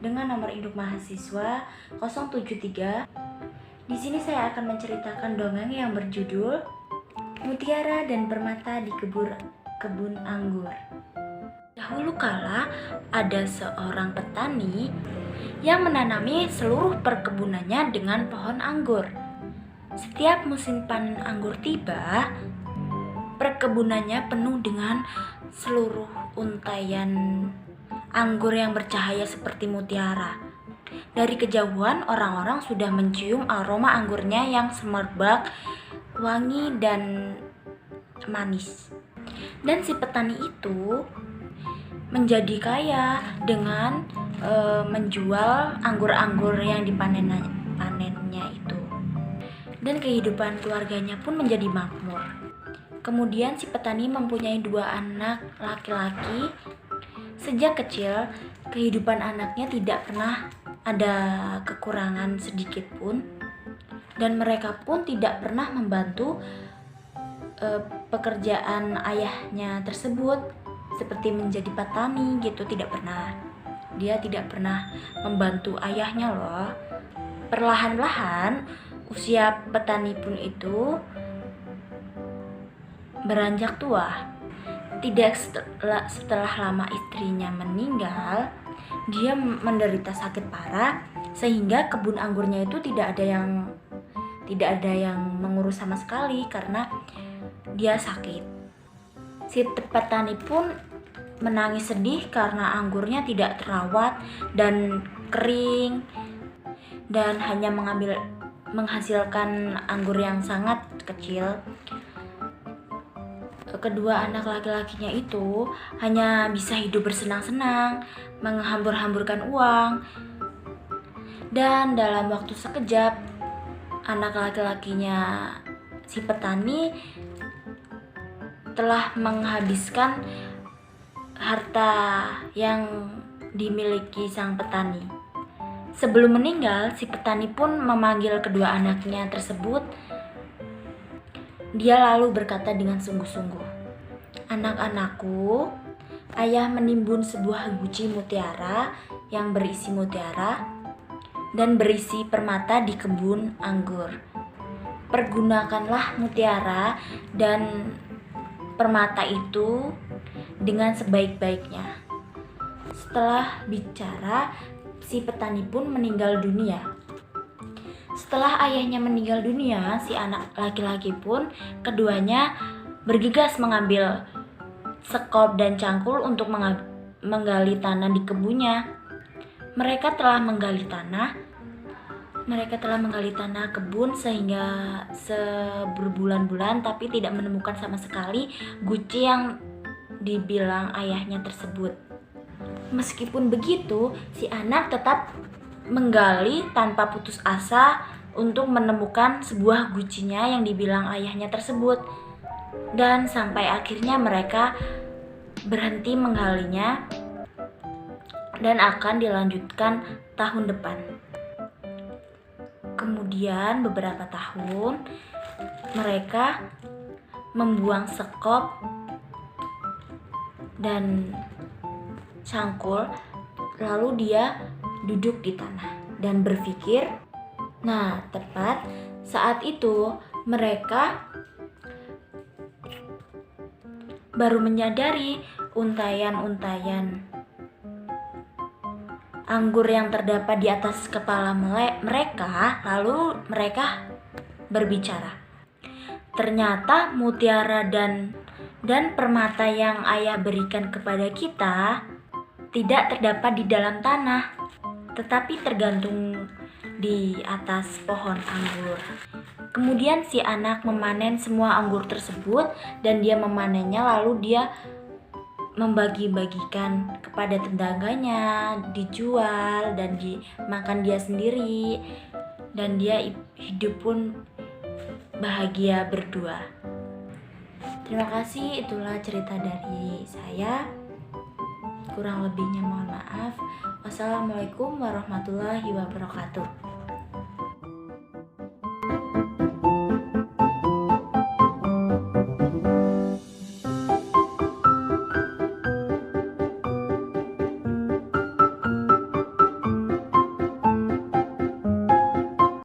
dengan nomor induk mahasiswa 073. Di sini saya akan menceritakan dongeng yang berjudul Mutiara dan Permata di Kebun Anggur. Dahulu kala ada seorang petani yang menanami seluruh perkebunannya dengan pohon anggur. Setiap musim panen anggur tiba, perkebunannya penuh dengan seluruh untayan anggur yang bercahaya seperti mutiara. Dari kejauhan orang-orang sudah mencium aroma anggurnya yang semerbak, wangi dan manis. Dan si petani itu menjadi kaya dengan menjual anggur-anggur yang dipanennya itu. Dan kehidupan keluarganya pun menjadi makmur. Kemudian si petani mempunyai 2 anak laki-laki. Sejak kecil, kehidupan anaknya tidak pernah ada kekurangan sedikit pun, dan mereka pun tidak pernah membantu pekerjaan ayahnya tersebut, seperti menjadi petani gitu, tidak pernah. Dia tidak pernah membantu ayahnya loh. Perlahan-lahan usia petani pun itu beranjak tua. Tidak setelah lama istrinya meninggal, dia menderita sakit parah sehingga kebun anggurnya itu tidak ada yang mengurus sama sekali karena dia sakit. Si petani pun menangis sedih karena anggurnya tidak terawat dan kering dan hanya menghasilkan anggur yang sangat kecil. Kedua anak laki-lakinya itu hanya bisa hidup bersenang-senang, menghambur-hamburkan uang. Dan dalam waktu sekejap, anak laki-lakinya si petani telah menghabiskan harta yang dimiliki sang petani. Sebelum meninggal, si petani pun memanggil kedua anaknya tersebut. Dia lalu berkata dengan sungguh-sungguh, "Anak-anakku, ayah menimbun sebuah guci mutiara yang berisi mutiara dan berisi permata di kebun anggur. Pergunakanlah mutiara dan permata itu dengan sebaik-baiknya." Setelah bicara, si petani pun meninggal dunia. Setelah ayahnya meninggal dunia, si anak laki-laki pun keduanya bergegas mengambil sekop dan cangkul untuk menggali tanah di kebunnya. Mereka telah menggali tanah kebun sehingga berbulan-bulan tapi tidak menemukan sama sekali guci yang dibilang ayahnya tersebut. Meskipun begitu, si anak tetap menggali tanpa putus asa untuk menemukan sebuah gucinya yang dibilang ayahnya tersebut. Dan sampai akhirnya mereka berhenti menggalinya dan akan dilanjutkan tahun depan. Kemudian beberapa tahun mereka membuang sekop dan cangkul, lalu dia duduk di tanah dan berpikir. Nah, tepat saat itu mereka baru menyadari untayan-untayan anggur yang terdapat di atas kepala mereka. Lalu mereka berbicara, "Ternyata mutiara dan permata yang ayah berikan kepada kita tidak terdapat di dalam tanah, tetapi tergantung di atas pohon anggur." Kemudian si anak memanen semua anggur tersebut dan dia memanennya, lalu dia membagi-bagikan kepada tetangganya, dijual dan dimakan dia sendiri, dan dia hidup pun bahagia berdua. Terima kasih, itulah cerita dari saya. Kurang lebihnya mohon maaf. Wassalamualaikum warahmatullahi wabarakatuh.